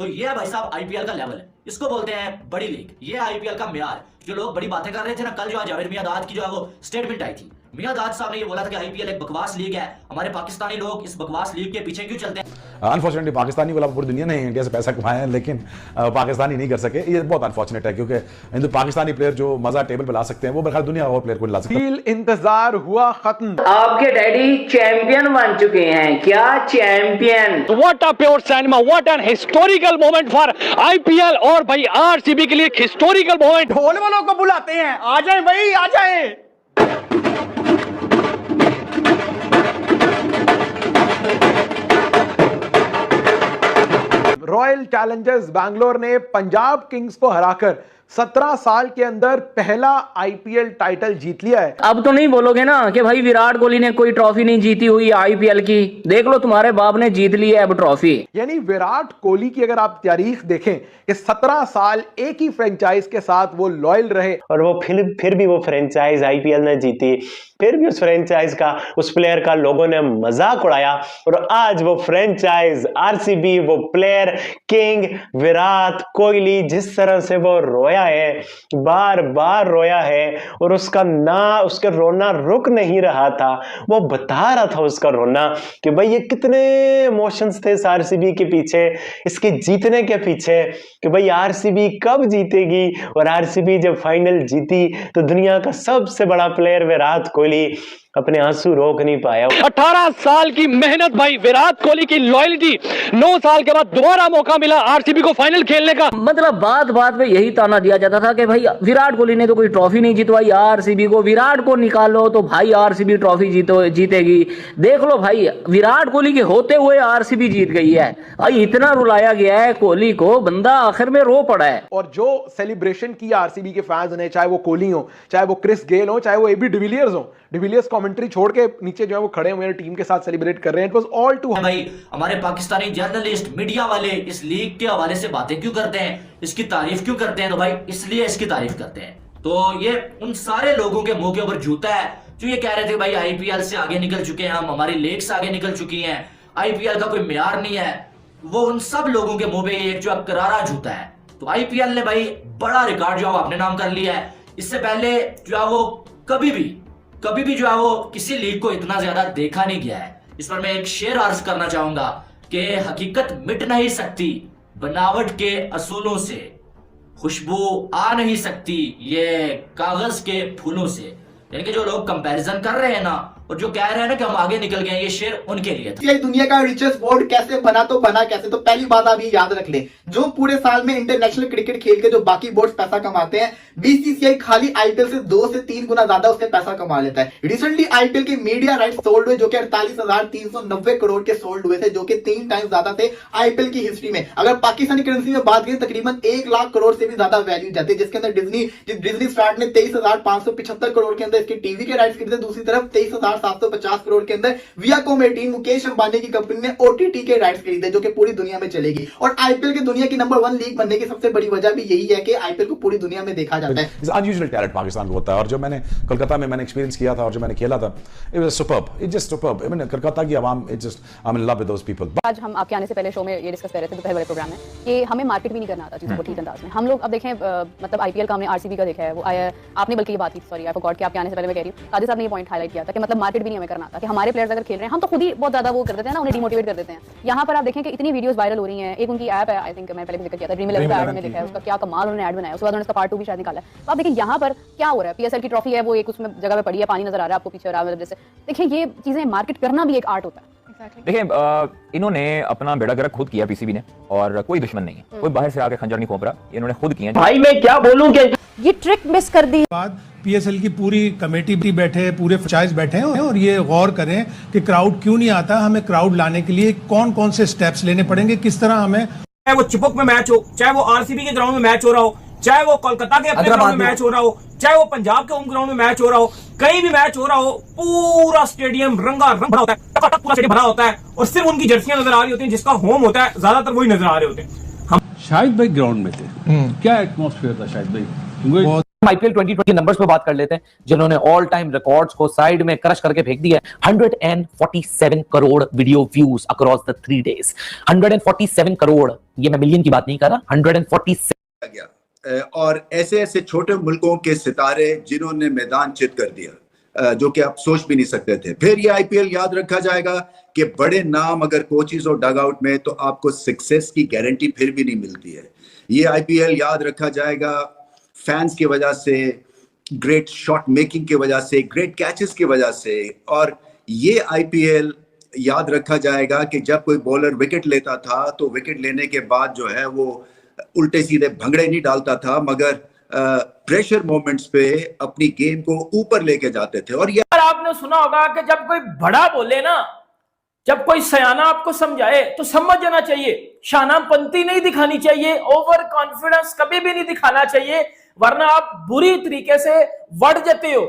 तो ये भाई साहब आईपीएल का लेवल है, इसको बोलते हैं बड़ी लीग। ये आईपीएल का म्यार। जो लोग बड़ी बातें कर रहे थे ना, कल जो है जावेद मियांदाद की जो है वो स्टेटमेंट आई थी। मियांदाद साहब ने ये बोला था कि आईपीएल एक बकवास लीग है। हमारे पाकिस्तानी लोग इस बकवास लीग के पीछे क्यों चलते हैं? अनफॉर्चुनेटली पाकिस्तानी वाला पूरी दुनिया ने इंडिया से पैसा कमाया है, लेकिन पाकिस्तानी नहीं कर सके। ये बहुत अनफॉर्चुनेट है, क्योंकि हिंदू पाकिस्तानी प्लेयर जो मजा टेबल पे ला सकते हैं वो बल्कि दुनिया और प्लेयर को ला सकते हैं। इंतजार हुआ खत्म। आपके डैडी चैंपियन बन चुके हैं। क्या champion? What a pure cinema, what an historical moment for IPL और भाई आरसीबी के लिए एक हिस्टोरिकल मोमेंट। ढोल वालों को बुलाते हैं, आ जाए भाई, आ जाए। रॉयल चैलेंजर्स बैंगलोर ने पंजाब किंग्स को हराकर 17 साल के अंदर पहला आईपीएल टाइटल जीत लिया है। अब तो नहीं बोलोगे ना कि भाई विराट कोहली ने कोई ट्रॉफी नहीं जीती हुई आईपीएल की। देख लो तुम्हारे बाप ने जीत ली है अब ट्रॉफी। यानी विराट कोहली की अगर आप तारीख देखें कि 17 साल एक ही फ्रेंचाइज के साथ वो लॉयल रहे और वो फिर भी वो फ्रेंचाइज आईपीएल ने जीती, फिर भी उस फ्रेंचाइज का, उस प्लेयर का लोगों ने मजाक उड़ाया, और आज वो फ्रेंचाइज आरसीबी, वो प्लेयर किंग विराट कोहली जिस तरह से वो रोया है, बार बार रोया है, और उसके रोना रुक नहीं रहा था। वो बता रहा था उसका रोना कि भाई ये कितने इमोशंस थे इस आरसीबी के पीछे, इसके जीतने के पीछे, कि भाई आरसीबी कब जीतेगी। और आरसीबी जब फाइनल जीती तो दुनिया का सबसे बड़ा प्लेयर विराट कोहली अपने आंसू रोक नहीं पाया। 18 साल की मेहनत भाई, विराट कोहली की लॉयल्टी, 9 साल के बाद दोबारा मौका मिला आरसीबी को फाइनल खेलने का। मतलब बात बात पे यही ताना दिया जाता था कि भाई विराट कोहली ने तो कोई ट्रॉफी नहीं जितवाई आरसीबी को, विराट को निकालो तो भाई आरसीबी ट्रॉफी जीतेगी। देख लो भाई, विराट कोहली के होते हुए आरसीबी जीत गई है। भाई इतना रुलाया गया है कोहली को, बंदा आखिर में रो पड़ा है। और जो सेलिब्रेशन किया आरसीबी के फैंस ने, चाहे वो कोहली हो, चाहे वो क्रिस गेल हो, चाहे वो एबी डिविलियर्स हो, डिविलियर्स कमेंट्री छोड़ के नीचे जो है वो खड़े हुए टीम के साथ सेलिब्रेट कर रहे हैं। It was all too. भाई हमारे पाकिस्तानी जर्नलिस्ट, मीडिया वाले इस लीग के हवाले से बातें क्यों करते हैं, इसकी तारीफ क्यों करते हैं? तो भाई इसलिए इसकी तारीफ करते हैं। तो ये उन सारे लोगों के मुंह के ऊपर जूता है जो ये कह रहे थे भाई आईपीएल से आगे निकल चुके हैं हम, हमारी लीग से आगे निकल चुकी हैं, आईपीएल का कोई म्यार नहीं है। वो उन सब लोगों के मुंह पे एक जो करारा जूता है। तो आईपीएल ने भाई बड़ा रिकॉर्ड जो अपने नाम कर लिया है। इससे पहले जो है वो कभी भी जो है वो किसी लीग को इतना ज्यादा देखा नहीं गया है। इस पर मैं एक शेर अर्ज करना चाहूंगा कि हकीकत मिट नहीं सकती बनावट के असूलों से, खुशबू आ नहीं सकती ये कागज के फूलों से। यानी कि जो लोग कंपैरिजन कर रहे हैं ना, और जो कह रहे हैं ना कि हम आगे निकल गए, ये शेर उनके लिए था। ये दुनिया का रिचेस्ट बोर्ड कैसे बना, तो बना कैसे? तो पहली बात आप ये याद रख ले, जो पूरे साल में इंटरनेशनल क्रिकेट खेल के जो बाकी बोर्ड पैसा कमाते हैं, बीसीसीआई खाली आईपीएल से 2 से 3 गुना ज्यादा उससे पैसा कमा लेता है। रिसेंटली आईपीएल के मीडिया राइट्स सोल्ड हुए जो कि 48,390 करोड़ के सोल्ड हुए थे, जो कि 3 टाइम ज्यादा थे आईपीएल की हिस्ट्री में। अगर पाकिस्तानी करेंसी में बात करें तकरीबन 1 लाख करोड़ से भी ज्यादा वैल्यू जाती है, जिसके अंदर डिज्नी स्टार्ट ने 23,575 करोड़ के अंदर इसके टीवी के राइट्स खरीदे। दूसरी तरफ 23,750 करोड़ के अंदर वियाकॉम 18 मुकेश अंबानी की कंपनी ने ओटीटी के राइट्स खरीदे, जो कि पूरी दुनिया में चलेगी। और आईपीएल की दुनिया की नंबर 1 लीग बनने की सबसे बड़ी वजह भी यही है कि आईपीएल को पूरी दुनिया में देखा जाता है। अनयूजुअल टैलेंट पाकिस्तान में होता है, और जो मैंने कोलकाता में एक्सपीरियंस किया था और जो मैंने खेला था, it was superb, it just superb. I mean Kolkata की आवाम, it just I am in love with those people. आज हम आपके आने से पहले शो में ये डिस्कस कर रहे थे दोपहर वाले प्रोग्राम में कि हमें मार्केट भी नहीं करना आता चीज़ों को ठीक अंदाज में। हम लोग अब देखें, मतलब आईपीएल का हमने आरसीबी का देखा है, वो आपने बल्कि ये बात की, सॉरी आई फॉरगॉट कि आपके आने से पहले मैं कह रही हूँ, कादिर साहब ने ये पॉइंट हाईलाइट किया था कि मतलब मार्केट भी नहीं हमें करना आता, कि हमारे प्लेयर्स अगर खेल रहे हैं हम तो खुद ही बहुत ज्यादा वो कर देते हैं ना, उन्हें डिमोटिवेट कर देते हैं। यहाँ पर आप देखें कि इतनी वीडियोस वायरल हो रही हैं। एक उनकी ऐप है, आई थिंक मैं पहले भी जिक्र किया था, ड्रीम 11 का ऐड हमने देखा है, उसका क्या कमाल उन्होंने ऐड बनाया, उसके बाद उन्होंने उसका पार्ट 2 भी शायद निकाला है। तो आप देखिए यहाँ पर क्या हो रहा है, पीएसएल की ट्रॉफी है, वो एक उसमें जगह पे पड़ी है, पानी नजर आ रहा है आपको पीछे, मतलब जैसे देखिए ये चीजें मार्केट करना भी एक आर्ट होता है। देखिए इन्होंने अपना बेड़ा गर्क खुद किया पीसीबी ने, और कोई दुश्मन नहीं है, कोई बाहर से आके खंजर नहीं खोप रहा, इन्होंने खुद किया। भाई मैं क्या बोलूं कि ये ट्रिक मिस कर दी। बाद पीएसएल की पूरी कमेटी भी बैठे, पूरे फ्रेंचाइज बैठे हैं और ये गौर करें कि क्राउड क्यों नहीं आता, हमें क्राउड लाने के लिए कौन कौन से स्टेप्स लेने पड़ेंगे, किस तरह हमें, चाहे वो चिपक में मैच हो, चाहे वो आरसीबी के ग्राउंड में मैच हो रहा हो, चाहे वो कोलकाता के अपने ग्राउंड में मैच हो रहा हो, चाहे वो पंजाब के होम ग्राउंड में मैच हो रहा हो, कहीं भी मैच हो रहा हो, पूरा स्टेडियम रंगारंग भरा होता है, टकाटक पूरा स्टेडियम भरा होता है, और सिर्फ उनकी जर्सियां नजर आ रही होती हैं, जिसका होम होता है ज्यादातर वही नजर आ रहे होते हैं। शाहिद भाई ग्राउंड में थे, क्या एटमॉस्फेयर था शाहिद भाई? आईपीएल 2020 के नंबर्स पे बात कर लेते हैं, जिन्होंने ऑल टाइम रिकॉर्ड्स को साइड में क्रश करके फेंक दिया है। 147 crore video views across the 3 days। 147 crore, ये मैं मिलियन की बात नहीं कर रहा, 147 गया। और ऐसे ऐसे छोटे मुल्कों के सितारे जिन्होंने मैदान चित कर दिया, जो कि आप सोच भी नहीं सकते थे। फिर ये आईपीएल याद रखा जाएगा कि बड़े नाम अगर कोचेस और डगआउट में, तो आपको सक्सेस की गारंटी फिर भी नहीं मिलती है। ये आईपीएल याद रखा जाएगा फैंस की वजह से, ग्रेट शॉट मेकिंग की वजह से, ग्रेट कैचेस की वजह से। और ये आईपीएल याद रखा जाएगा कि जब कोई बॉलर विकेट लेता था तो विकेट लेने के बाद जो है वो उल्टे सीधे भंगड़े नहीं डालता था, मगर प्रेशर मोमेंट्स पे अपनी गेम को ऊपर लेके जाते थे। और ये आपने सुना होगा कि जब कोई बड़ा बोले ना, जब कोई सयाना आपको समझाए तो समझ जाना चाहिए, शानापंती नहीं दिखानी चाहिए, ओवर कॉन्फिडेंस कभी भी नहीं दिखाना चाहिए, वरना आप बुरी तरीके से बढ़ जाते हो।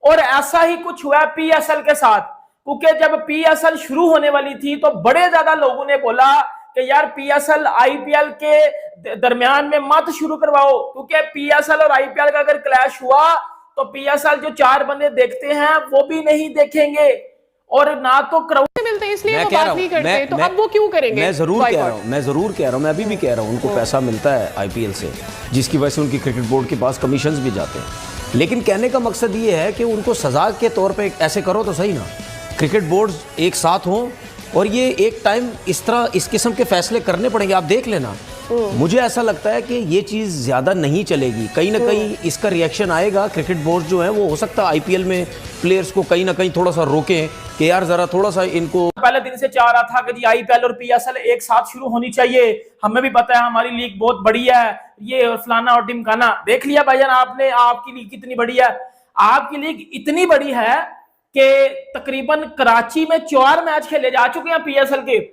और ऐसा ही कुछ हुआ पीएसएल के साथ, क्योंकि जब पीएसएल शुरू होने वाली थी तो बड़े ज्यादा लोगों ने बोला कि यार पीएसएल आईपीएल के दरमियान में मत शुरू करवाओ, क्योंकि पीएसएल और आईपीएल का अगर क्लैश हुआ तो पीएसएल जो 4 बंदे देखते हैं वो भी नहीं देखेंगे, और ना तो क्राउड मिलते हैं, इसलिए वो बात नहीं करते। तो अब वो क्यों करेंगे? मैं जरूर कह रहा हूं, मैं अभी भी कह रहा हूं, उनको पैसा मिलता है आईपीएल से, जिसकी वजह से उनकी क्रिकेट बोर्ड के पास कमीशंस भी जाते हैं। लेकिन कहने का मकसद ये है कि उनको सजा के तौर पे ऐसे करो तो सही ना, क्रिकेट बोर्ड एक साथ हों, और ये एक टाइम इस तरह इस किस्म के फैसले करने पड़ेंगे। आप देख लेना, मुझे ऐसा लगता है कि ये चीज़ ज़्यादा नहीं चलेगी, कहीं ना कहीं इसका रिएक्शन आएगा। क्रिकेट बोर्ड जो है वो हो सकता है आईपीएल में प्लेयर्स को कहीं ना कहीं थोड़ा सा रोकें कि यार ज़रा थोड़ा सा इनको। पहले दिन से चाह रहा था कि जी आईपीएल और पीएसएल एक साथ शुरू होनी चाहिए, हमें भी पता है हमारी लीग बहुत बड़ी है, ये फलाना और टिमकाना। देख लिया भाईजान आपने, आपकी लीग कितनी बड़ी है। आपकी लीग इतनी बड़ी है कि तकरीबन कराची में 4 मैच खेले जा चुके हैं पीएसएल के,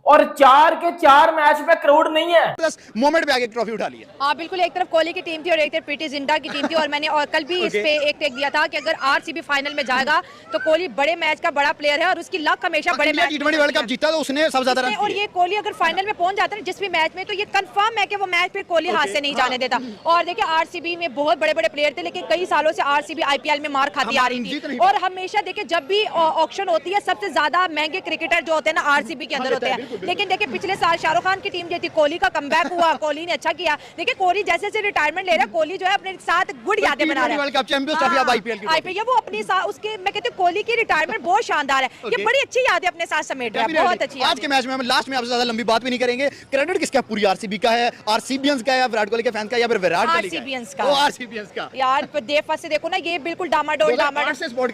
और 4 के 4 मैच में क्राउड नहीं है। प्लस मोमेंट पे आगे ट्रॉफी उठा ली है। हाँ बिल्कुल, एक तरफ कोहली की टीम थी और एक तरफ प्रीति जिंटा की टीम थी, और मैंने और कल भी इस पे एक टेक दिया था कि अगर आरसीबी फाइनल में जाएगा तो कोहली बड़े मैच का बड़ा प्लेयर है और उसकी लक हमेशा बड़े मैच। टी20 वर्ल्ड कप जीता तो उसने सबसे ज्यादा रन, और ये कोहली अगर फाइनल में पहुंच जाता है जिस भी मैच में, तो ये कंफर्म है कि वो मैच फिर कोहली हाथ से नहीं जाने देता। और देखिए आरसीबी में बहुत बड़े बड़े प्लेयर थे, लेकिन कई सालों से आरसीबी आईपीएल में मार खाती आ रही थी, और हमेशा देखिए जब भी ऑक्शन होती है सबसे ज्यादा महंगे क्रिकेटर जो होते हैं ना आरसीबी के अंदर होते हैं। लेकिन देखिए पिछले साल शाहरुख खान की टीम जो थी, कोहली का कमबैक हुआ, कोहली ने अच्छा किया। देखिए कोहली जैसे जैसे रिटायरमेंट ले रहा है, कोहली जो है अपने साथ गुड यादें बना रहा है। वर्ल्ड कप चैंपियंस ट्रॉफी अब आईपीएल वो अपनी उसके, मैं कहती हूँ कोहली की रिटायरमेंट बहुत शानदार है, ये बड़ी अच्छी यादें अपने साथ समेट रहा है, बहुत अच्छी। आज के मैच में हम लास्ट में आपसे ज्यादा लंबी बात भी नहीं करेंगे, क्रेडिट किसका, पूरी आरसीबी का है, आरसीबीएंस का है, विराट कोहली के फैंस का, या फिर विराट कोहली का? आरसीबीएंस का यार देवफा से देखो ना, ये बिल्कुल डामाडोल से सपोर्ट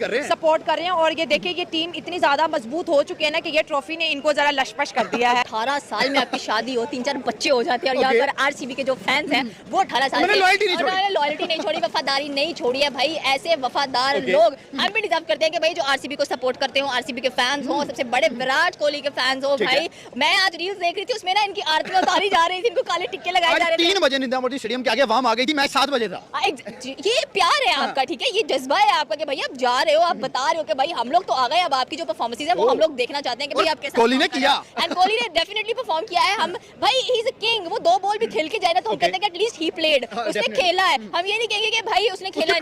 कर रहे हैं, और ये देखिए ये टीम इतनी ज्यादा मजबूत हो चुकी है ना कि ये ट्रॉफी ने इनको जरा लशपश कर दिया है। 18 साल में आपकी शादी हो, 3-4 बच्चे हो जाते हैं, और यहाँ पर आरसीबी के जो फैंस हैं वो 18 साल में लॉयल्टी नहीं छोड़ी, वफादारी नहीं छोड़ी है भाई। ऐसे वफादार लोग हम भी डिजर्व करते हैं कि भाई जो आरसीबी को सपोर्ट करते हो, आरसीबी के फैंस हो, सबसे बड़े विराट कोहली के फैंस हो भाई। मैं आज रील्स देख रही थी, उसमें ना इनकी आरती उतारी जा रही थी, इनको काले टिक्के लगाए जा रहे थे। 3 बजे निंदा मोदी स्टेडियम के आगे वहां आ गई थी, मैच 7 बजे था। ये प्यार है आपका, ठीक है, ये जज्बा है आपका कि भाई आप जा रहे हो, आप बता रहे हो कि भाई हम लोग तो आ गए, अब आपकी जो परफॉर्मेंस है वो हम लोग देखना चाहते हैं कि भाई आपके साथ कोहली ने किया, एंड कोहली ने डेफिनेटली परफॉर्म किया है। हम भाई ही इज अ किंग, वो 2 बॉल भी खेल के जाए ना तो हम कहते हैं कि एटलीस्ट ही प्लेड, उसने खेला है। हम ये नहीं कहेंगे कि भाई उसने खेला है,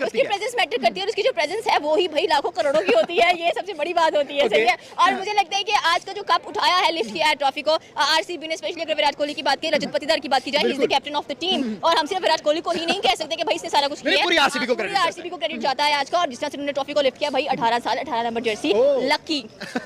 उसकी प्रेजेंस मैटर करती है, और उसकी जो प्रेजेंस है वो ही भाई लाखों करोड़ों की होती है, ये सबसे बड़ी बात होती है, सही है। और मुझे लगता है कि आज का जो कप उठाया है, लिफ्ट किया है ट्रॉफी को आरसीबी ने, स्पेशली अगर विराट कोहली की बात की, रजत पाटीदार की बात की जाए, he is the captain of the team, और हम सिर्फ विराट कोहली को ही नहीं कह सकते कि भाई इसने सारा कुछ किया, पूरी आरसीबी को क्रेडिट जाता है आज का। और जिस तरह से उन्होंने ट्रॉफी को लिफ्ट किया भाई, 18 साल 18 नंबर जर्सी लकी,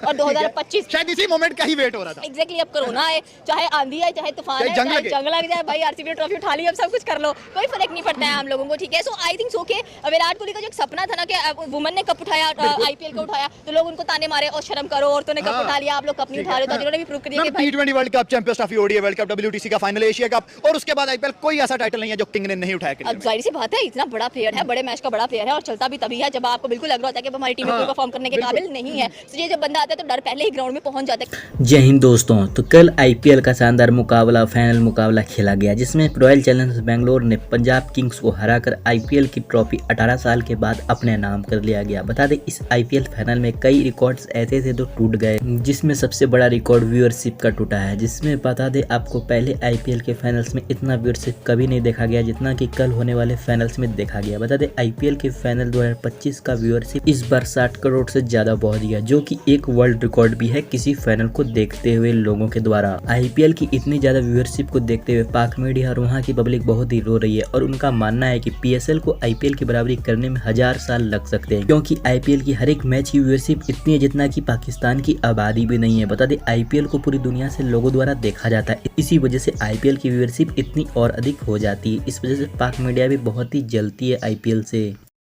और 2025 शायद इसी मोमेंट का ही वेट हो रहा था। एग्जैक्टली, अब कोरोना है, चाहे आंधी है, चाहे तूफान है, चाहे जंग लग जाए, भाई आरसीबी ने ट्रॉफी उठा ली, अब सब कुछ कर लो, कोई फर्क नहीं पड़ता है हम लोगों को, ठीक है। सो आई थिंक सो के विराट कोहली का जो एक सपना था ना कि वुमेन ने कप उठाया, आईपीएल को उठाया, तो लोग उनको ताने मारे और शर्म करो, औरतों ने कप उठा लिया, आप लोग कप नहीं उठा रहे, तो जिन्होंने भी प्रूव कर दिया कि भाई टी20 world cup, champions trophy, ODI world cup, WTC का फाइनल, एशिया कप, और उसके बाद आईपीएल, कोई ऐसा टाइटल नहीं है जो किंग ने नहीं उठाया। अब जाहिर सी बात है, इतना बड़ा प्लेयर है, बड़े मैच का बड़ा प्लेयर है, और चलता भी तभी है जब आपको बिल्कुल लग रहा होता है कि हमारी टीम में परफॉर्म करने के काबिल नहीं है। तो ये जब बंदा आता है तो डर पहले ही ग्राउंड में पहुंच जाता है। जय हिंद दोस्तों, तो कल आईपीएल का शानदार मुकाबला फाइनल मुकाबला खेला गया जिसमें रॉयल चैलेंजर्स बेंगलोर ने पंजाब किंग्स को हराकर आईपीएल की ट्रॉफी 18 साल के बाद अपने नाम कर लिया गया। बता दें इस आईपीएल फाइनल में कई रिकॉर्ड्स ऐसे थे जो टूट गए, जिसमें सबसे बड़ा रिकॉर्ड व्यूअरशिप का टूटा है। जिसमें बता दें आपको पहले आईपीएल के फाइनल्स में इतना व्यूअरशिप कभी नहीं देखा गया जितना कि कल होने वाले फाइनल्स में देखा गया। बता दें आईपीएल के फाइनल 2025 का व्यूअरशिप इस बार 60 करोड़ से ज्यादा पहुंच गया, जो कि एक वर्ल्ड रिकॉर्ड भी है किसी फाइनल को देखते हुए लोगों के द्वारा। आईपीएल की इतनी ज्यादा व्यूअरशिप को देखते हुए पाक मीडिया और वहां की पब्लिक बहुत ही रो रही है और उनका मानना है कि पीएसएल को आईपीएल की बराबरी करने में 1000 साल लग सकते हैं, क्योंकि आईपीएल की हर एक मैच की व्यूअरशिप इतनी है जितना कि पाकिस्तान की आबादी भी नहीं है। बता दें आईपीएल को पूरी दुनिया से लोगों द्वारा देखा जाता है, इसी वजह से आईपीएल की व्यूअरशिप इतनी और अधिक हो जाती है। इस वजह से पाक मीडिया भी बहुत ही जलती है आईपीएल से।